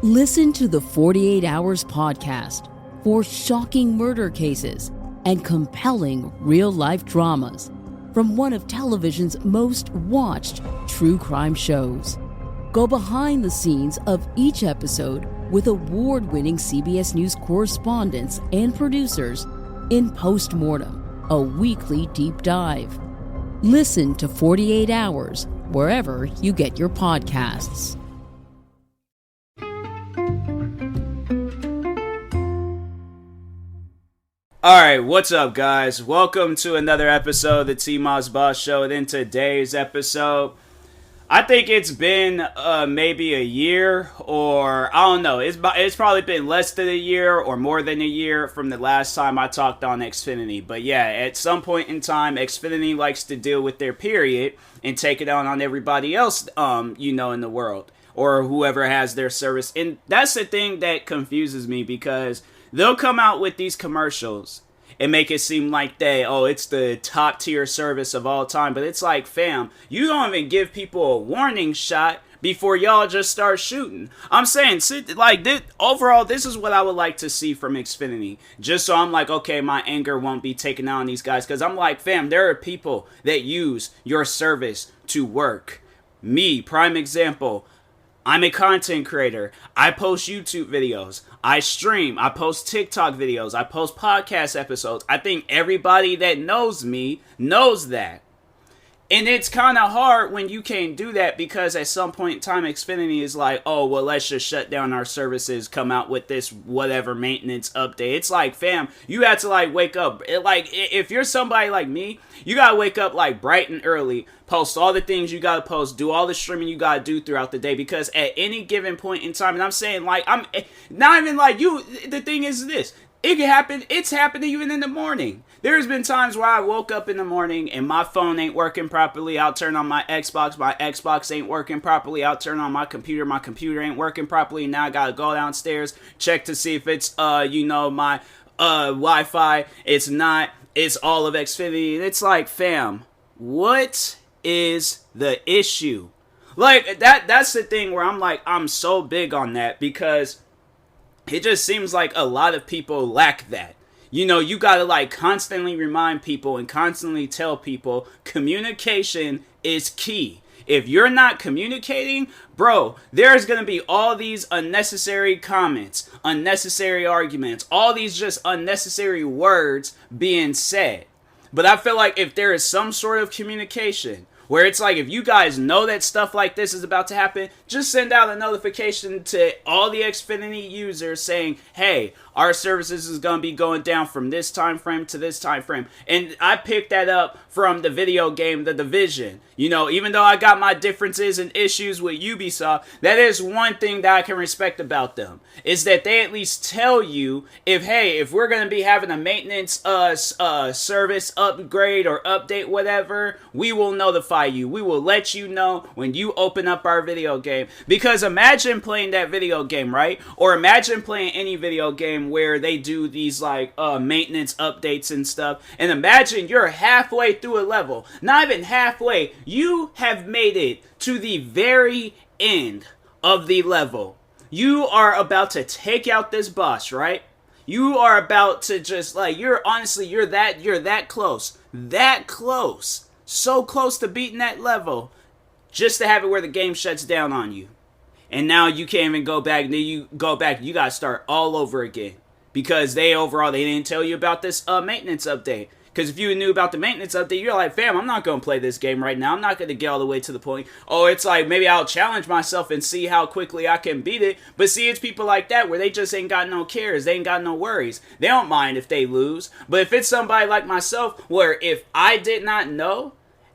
Listen to the 48 Hours podcast for shocking murder cases and compelling real-life dramas from one of television's most watched true crime shows. Go behind the scenes of each episode with award-winning CBS News correspondents and producers in Postmortem, a weekly deep dive. Listen to 48 Hours wherever you get your podcasts. Alright, what's up guys? Welcome to another episode of the TMossBoss Show. And in today's episode, I think it's been maybe a year, or I don't know. It's probably been less than a year or more than a year from the last time I talked on Xfinity. But yeah, at some point in time, Xfinity likes to deal with their period and take it out on everybody else, in the world, or whoever has their service. And that's the thing that confuses me, because they'll come out with these commercials and make it seem like it's the top tier service of all time. But it's like, fam, you don't even give people a warning shot before y'all just start shooting. I'm saying, overall, this is what I would like to see from Xfinity. Just so I'm like, okay, my anger won't be taken out on these guys. Because I'm like, fam, there are people that use your service to work. Me, prime example. I'm a content creator. I post YouTube videos. I stream. I post TikTok videos. I post podcast episodes. I think everybody that knows me knows that. And it's kind of hard when you can't do that, because at some point in time, Xfinity is like, oh, well, let's just shut down our services, come out with this whatever maintenance update. It's like, fam, you have to wake up. If you're somebody like me, you got to wake up bright and early, post all the things you got to post, do all the streaming you got to do throughout the day, because at any given point in time, and I'm saying I'm not even the thing is this. It can happen. It's happening even in the morning. There's been times where I woke up in the morning and my phone ain't working properly. I'll turn on my Xbox ain't working properly. I'll turn on my computer ain't working properly. Now I gotta go downstairs, check to see if it's, my Wi-Fi. It's not. It's all of Xfinity. And it's like, fam, what is the issue? That's the thing where I'm so big on that, because it just seems like a lot of people lack that. You gotta constantly remind people and constantly tell people communication is key. If you're not communicating, bro, there's gonna be all these unnecessary comments, unnecessary arguments, all these just unnecessary words being said. But I feel like if there is some sort of communication, where it's like, if you guys know that stuff like this is about to happen, just send out a notification to all the Xfinity users saying, hey, our services is going to be going down from this time frame to this time frame. And I picked that up from the video game The Division. Even though I got my differences and issues with Ubisoft, that is one thing that I can respect about them, is that they at least tell you if we're going to be having a maintenance service upgrade or update, whatever, we will notify you. We will let you know when you open up our video game. Because imagine playing that video game, right? Or imagine playing any video game where they do these maintenance updates and stuff, and imagine you're halfway through a level, not even halfway, you have made it to the very end of the level. You are about to take out this boss, right? You are about to just you're that close, so close to beating that level, just to have it where the game shuts down on you. And now you can't even go back. Then you go back, you gotta start all over again. Because they didn't tell you about this maintenance update. Because if you knew about the maintenance update, you're like, fam, I'm not going to play this game right now. I'm not going to get all the way to the point. Oh, it's maybe I'll challenge myself and see how quickly I can beat it. But see, it's people like that where they just ain't got no cares. They ain't got no worries. They don't mind if they lose. But if it's somebody like myself, where if I did not know,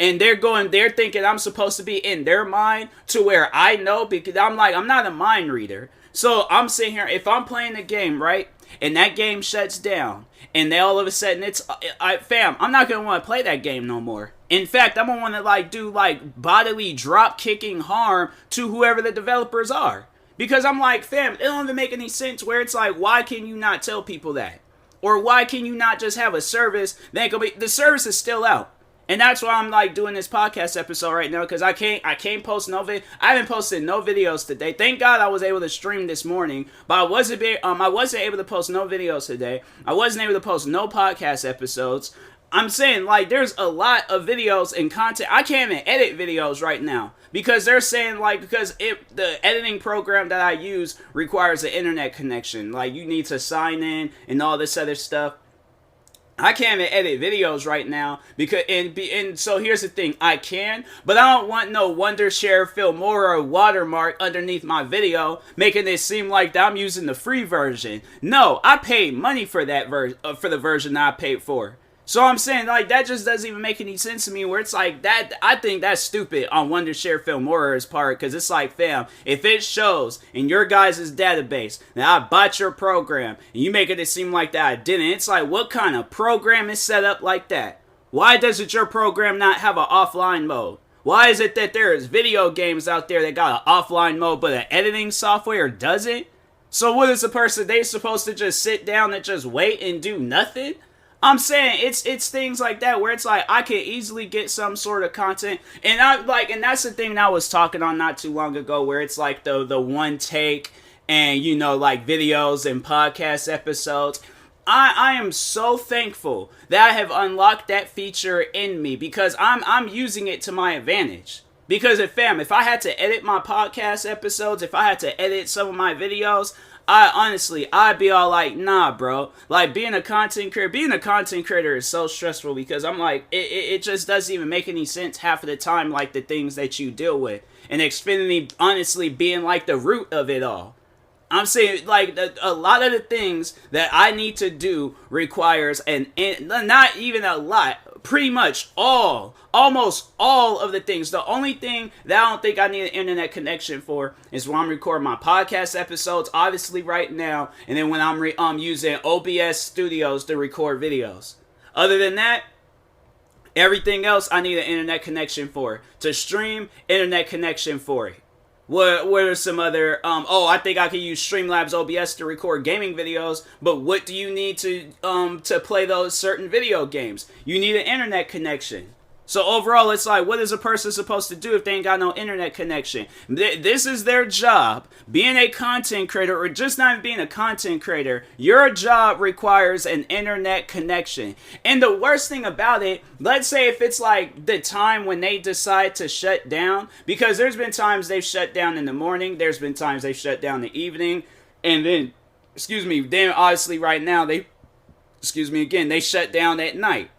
and they're thinking I'm supposed to be in their mind to where I know, because I'm not a mind reader. So I'm sitting here, if I'm playing a game, right, and that game shuts down, and then all of a sudden I'm not going to want to play that game no more. In fact, I'm going to want to do bodily drop kicking harm to whoever the developers are. Because I'm like, fam, it don't even make any sense where it's why can you not tell people that? Or why can you not just have a service that the service is still out. And that's why I'm like doing this podcast episode right now, because I can't post no video. I haven't posted no videos today. Thank God I was able to stream this morning, but I wasn't able to post no videos today. I wasn't able to post no podcast episodes. I'm saying, like, there's a lot of videos and content. I can't even edit videos right now because they're saying, like, the editing program that I use requires an internet connection. Like, you need to sign in and all this other stuff. I can't even edit videos right now because and so here's the thing, I can, but I don't want no Wondershare Filmora watermark underneath my video making it seem like I'm using the free version. No, I paid money for that for the version that I paid for. So I'm saying, like, that just doesn't even make any sense to me, where it's like that. I think that's stupid on Wondershare Filmora's part, because it's like, fam, if it shows in your guys' database that I bought your program and you making it seem like that I didn't, it's like, what kind of program is set up like that? Why doesn't your program not have an offline mode? Why is it that there is video games out there that got an offline mode but an editing software doesn't? So what is the person, they supposed to just sit down and just wait and do nothing? I'm saying it's things like that where it's like I could easily get some sort of content, and and that's the thing that I was talking on not too long ago, where it's like the one take and like videos and podcast episodes. I am so thankful that I have unlocked that feature in me, because I'm using it to my advantage. Because if I had to edit my podcast episodes, if I had to edit some of my videos, I'd be all like, nah, bro. Like, being a content creator is so stressful, because I'm like, it just doesn't even make any sense half of the time, like, the things that you deal with. And Xfinity, honestly, being like the root of it all. I'm saying, like, a lot of the things that I need to do requires not even a lot, pretty much almost all of the things. The only thing that I don't think I need an internet connection for is when I'm recording my podcast episodes, obviously right now, and then when I'm using OBS Studios to record videos. Other than that, everything else I need an internet connection for. To stream, internet connection for it. What are some other, I think I could use Streamlabs OBS to record gaming videos, but what do you need to play those certain video games? You need an internet connection. So overall, it's like, what is a person supposed to do if they ain't got no internet connection? This is their job. Being a content creator, or just not even being a content creator, your job requires an internet connection. And the worst thing about it, let's say if it's like the time when they decide to shut down, because there's been times they've shut down in the morning, there's been times they've shut down in the evening, and then, then obviously right now they shut down at night.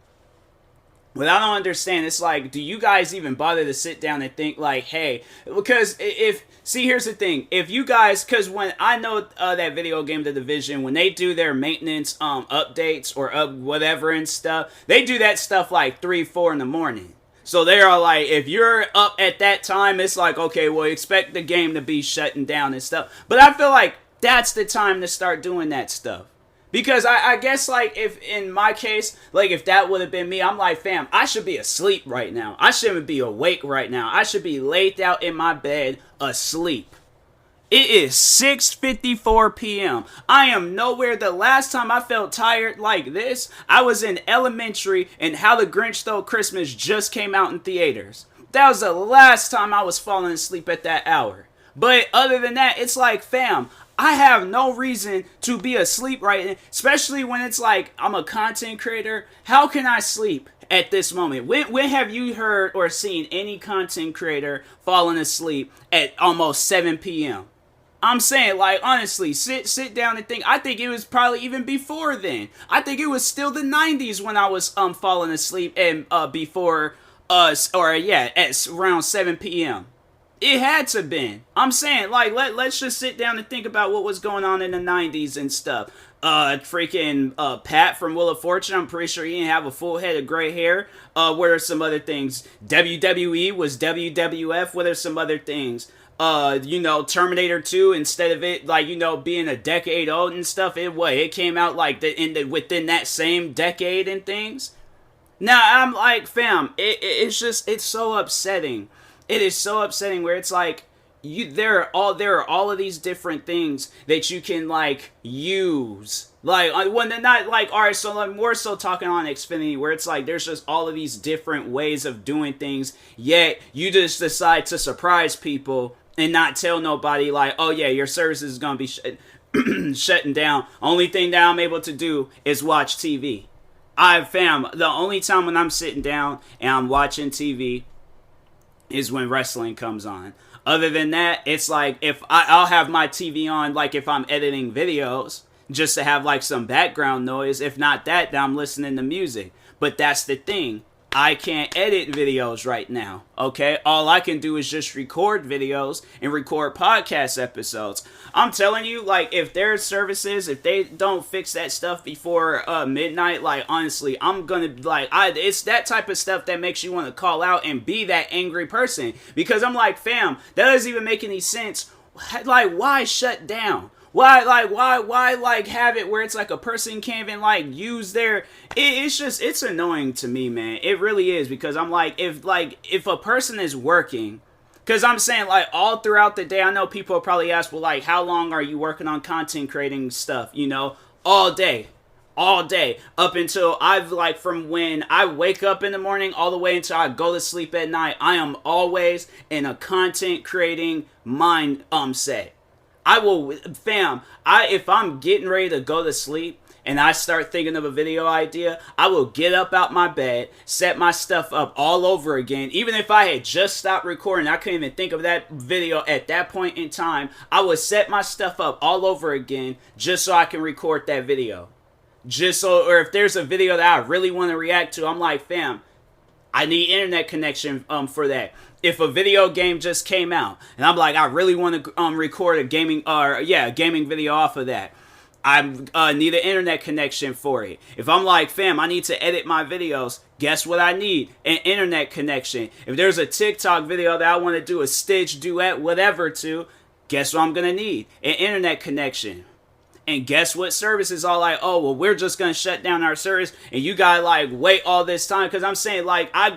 What I don't understand, it's like, do you guys even bother to sit down and think like, hey, because here's the thing, if you guys, because when I know that video game, The Division, when they do their maintenance updates or whatever and stuff, they do that stuff like 3-4 in the morning. So they are like, if you're up at that time, it's like, okay, well, expect the game to be shutting down and stuff. But I feel like that's the time to start doing that stuff. Because I guess, like, if in my case, like, if that would have been me, I'm like, fam, I should be asleep right now. I shouldn't be awake right now. I should be laid out in my bed asleep. It is 6:54 p.m. I am nowhere. The last time I felt tired like this, I was in elementary, and How the Grinch Stole Christmas just came out in theaters. That was the last time I was falling asleep at that hour. But other than that, it's like, fam, I have no reason to be asleep right now, especially when it's like I'm a content creator. How can I sleep at this moment? When have you heard or seen any content creator falling asleep at almost 7 p.m.? I'm saying, like, honestly, sit down and think. I think it was probably even before then. I think it was still the 90s when I was falling asleep and before at around 7 p.m. It had to been. I'm saying, like, let's just sit down and think about what was going on in the 90s and stuff. Pat from Wheel of Fortune, I'm pretty sure he didn't have a full head of gray hair. What are some other things? WWE was WWF. What are some other things? Terminator 2, instead of it, like, being a decade old and stuff, it came out, like, within that same decade and things. Now, I'm like, fam, it's so upsetting. It is so upsetting where it's like, there are all of these different things that you can like use. Like when they're not like, all right, so like more so talking on Xfinity, where it's like there's just all of these different ways of doing things, yet you just decide to surprise people and not tell nobody like, oh yeah, your service is gonna be shutting down. Only thing that I'm able to do is watch TV. The only time when I'm sitting down and I'm watching TV is when wrestling comes on. Other than that, it's like if I'll have my TV on, like if I'm editing videos, just to have like some background noise. If not that, then I'm listening to music. But that's the thing. I can't edit videos right now, okay? All I can do is just record videos and record podcast episodes. I'm telling you, like, if their services, if they don't fix that stuff before midnight, like, honestly, I'm gonna, like, it's that type of stuff that makes you want to call out and be that angry person. Because I'm like, fam, that doesn't even make any sense. Like, why shut down? Why like have it where it's like a person can't even like use their, it's annoying to me, man. It really is, because I'm like, if a person is working, because I'm saying like all throughout the day, I know people probably ask, well, like, how long are you working on content creating stuff, you know? All day, up until I've like, from when I wake up in the morning all the way until I go to sleep at night, I am always in a content creating mindset. If I'm getting ready to go to sleep and I start thinking of a video idea, I will get up out my bed, set my stuff up all over again. Even if I had just stopped recording, I couldn't even think of that video at that point in time, I would set my stuff up all over again just so I can record that video. Or if there's a video that I really want to react to, I'm like, fam, I need internet connection for that. If a video game just came out and I'm like, I really want to record a gaming video off of that, I need an internet connection for it. If I'm like, fam, I need to edit my videos, guess what I need? An internet connection. If there's a TikTok video that I want to do a stitch, duet, whatever to, guess what I'm going to need? An internet connection. And guess what service is all like, oh, well, we're just going to shut down our service and you got to like wait all this time. Because I'm saying like I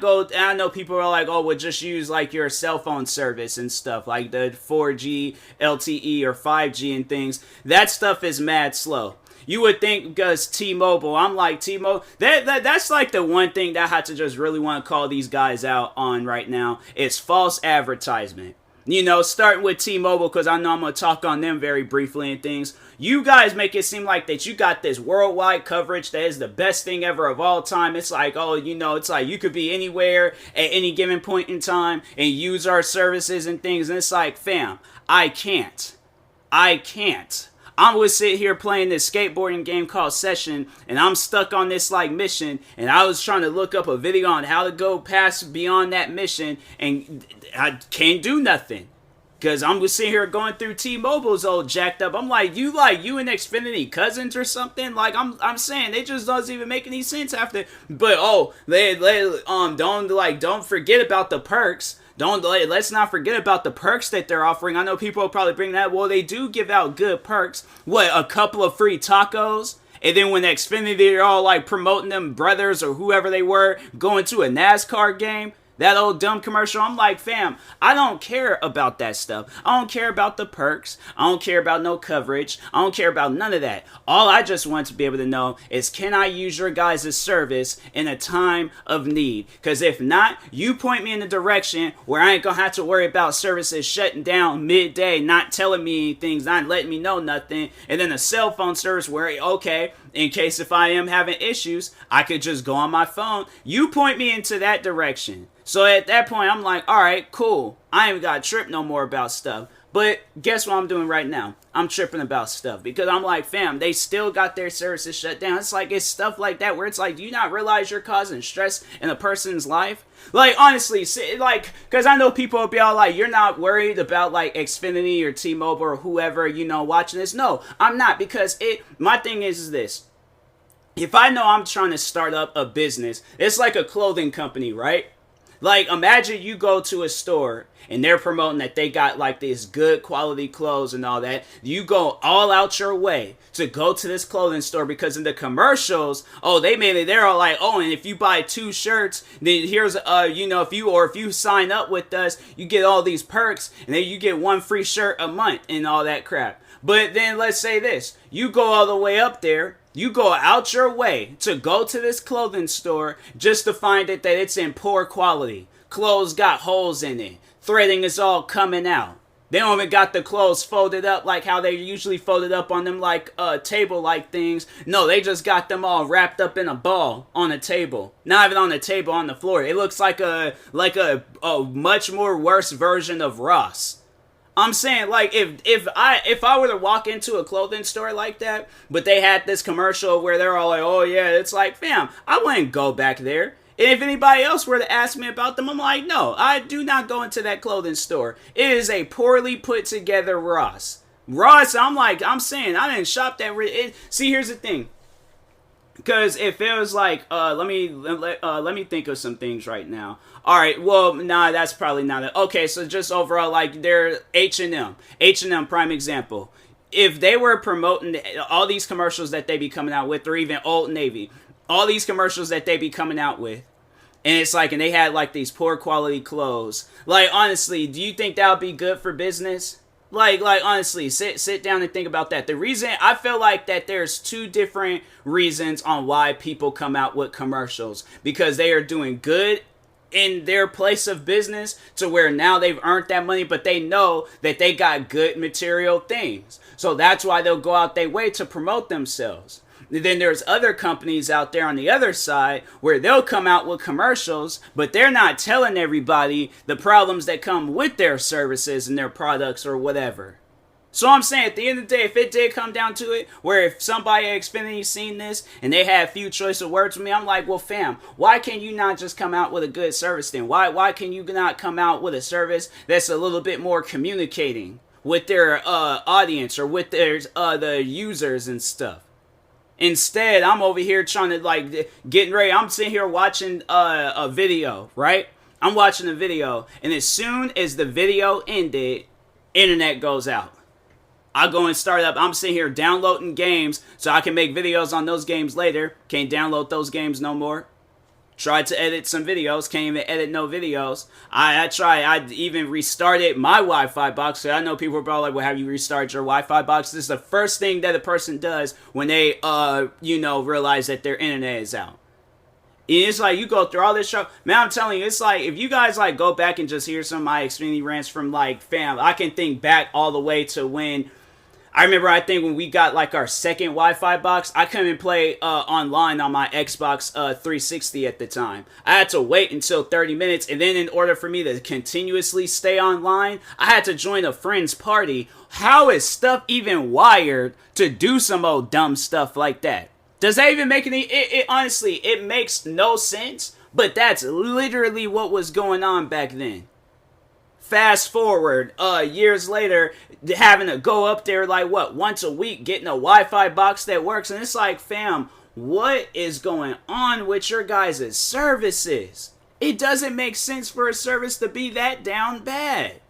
know people are like, oh, well, just use like your cell phone service and stuff like the 4G, LTE or 5G and things. That stuff is mad slow. You would think because T-Mobile, I'm like T-Mobile, that's like the one thing that I had to just really want to call these guys out on right now. It's false advertisement. You know, starting with T-Mobile, because I know I'm going to talk on them very briefly and things. You guys make it seem like that you got this worldwide coverage that is the best thing ever of all time. It's like, oh, you know, it's like you could be anywhere at any given point in time and use our services and things. And it's like, fam, I can't. I'm gonna sit here playing this skateboarding game called Session, and I'm stuck on this like mission, and I was trying to look up a video on how to go past beyond that mission, and I can't do nothing. Because I'm sitting here going through T-Mobile's old jacked up. I'm like you and Xfinity cousins or something? Like, I'm saying, it just doesn't even make any sense after. But, don't forget about the perks. Let's not forget about the perks that they're offering. I know people will probably bring that. Well, they do give out good perks. What, a couple of free tacos? And then when Xfinity, they're all like promoting them brothers or whoever they were going to a NASCAR game. That old dumb commercial, I'm like, fam, I don't care about that stuff. I don't care about the perks. I don't care about no coverage. I don't care about none of that. All I just want to be able to know is, can I use your guys' service in a time of need? Because if not, you point me in a direction where I ain't going to have to worry about services shutting down midday, not telling me anything, not letting me know nothing. And then a cell phone service where, okay, in case if I am having issues, I could just go on my phone. You point me into that direction. So at that point, I'm like, all right, cool. I ain't got to trip no more about stuff. But guess what I'm doing right now? I'm tripping about stuff because I'm like, fam, they still got their services shut down. It's like, it's stuff like that where it's like, do you not realize you're causing stress in a person's life? Like, honestly, like, because I know people will be all like, you're not worried about like Xfinity or T-Mobile or whoever, you know, watching this. No, I'm not, because my thing is this. If I know I'm trying to start up a business, it's like a clothing company, right? Like, imagine you go to a store and they're promoting that they got like this good quality clothes and all that. You go all out your way to go to this clothing store because in the commercials, they're all like, oh, and if you buy 2 shirts, then here's if you sign up with us, you get all these perks, and then you get 1 free shirt a month and all that crap. But then let's say this, you go all the way up there. You go out your way to go to this clothing store just to find that it's in poor quality. Clothes got holes in it. Threading is all coming out. They don't even got the clothes folded up like how they usually folded up on them like table-like things. No, they just got them all wrapped up in a ball on a table. Not even on the table, on the floor. It looks like a much more worse version of Ross. I'm saying, like, if I were to walk into a clothing store like that, but they had this commercial where they're all like, oh yeah, it's like, fam, I wouldn't go back there. And if anybody else were to ask me about them, I'm like, no, I do not go into that clothing store. It is a poorly put together Ross. I'm saying, I didn't shop that. See, here's the thing. Because if it was like, let me think of some things right now. All right, well, nah, that's probably not it. Okay, so just overall, like, they're H&M, prime example. If they were promoting all these commercials that they be coming out with, or even Old Navy, all these commercials that they be coming out with, and it's like, and they had like these poor quality clothes. Like, honestly, do you think that would be good for business? Like honestly, sit down and think about that. The reason I feel like that there's 2 different reasons on why people come out with commercials, because they are doing good in their place of business to where now they've earned that money, but they know that they got good material things. So that's why they'll go out their way to promote themselves. Then there's other companies out there on the other side where they'll come out with commercials, but they're not telling everybody the problems that come with their services and their products or whatever. So I'm saying, at the end of the day, if it did come down to it, where if somebody at Xfinity seen this and they had a few choice of words with me, I'm like, well, fam, why can you not just come out with a good service then? Why can you not come out with a service that's a little bit more communicating with their audience or with their the users and stuff? Instead, I'm over here trying to, like, getting ready. I'm sitting here watching a video, right? I'm watching a video, and as soon as the video ended, internet goes out. I go and start up. I'm sitting here downloading games so I can make videos on those games later. Can't download those games no more. Tried to edit some videos, can't even edit no videos. I even restarted my Wi-Fi box. So I know people are probably like, well, have you restarted your Wi-Fi box? This is the first thing that a person does when they, realize that their internet is out. And it's like, you go through all this show. Man, I'm telling you, it's like, if you guys, like, go back and just hear some of my Xfinity rants from, like, fam, I can think back all the way to when I remember, I think when we got like our second Wi-Fi box, I couldn't play online on my Xbox 360 at the time. I had to wait until 30 minutes, and then in order for me to continuously stay online, I had to join a friend's party. How is stuff even wired to do some old dumb stuff like that? Does that even make any... honestly, it makes no sense, but that's literally what was going on back then. Fast forward, years later, having to go up there like once a week, getting a Wi-Fi box that works, and it's like, fam, what is going on with your guys' services? It doesn't make sense for a service to be that down bad.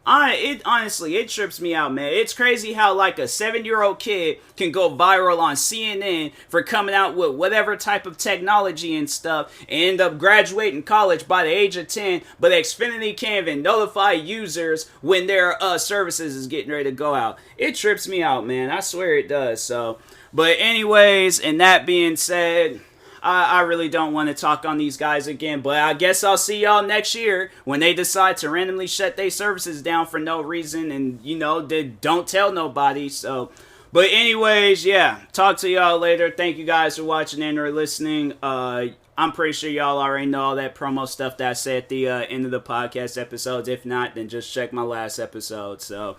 Honestly, it trips me out, man. It's crazy how like a 7-year-old kid can go viral on CNN for coming out with whatever type of technology and stuff and end up graduating college by the age of 10, but Xfinity can't even notify users when their services is getting ready to go out. It trips me out, man. I swear it does. So, but anyways, and that being said, I really don't want to talk on these guys again, but I guess I'll see y'all next year when they decide to randomly shut their services down for no reason and, they don't tell nobody. So, but anyways, yeah, talk to y'all later. Thank you guys for watching and or listening. I'm pretty sure y'all already know all that promo stuff that I said at the end of the podcast episodes. If not, then just check my last episode. So,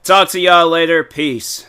talk to y'all later. Peace.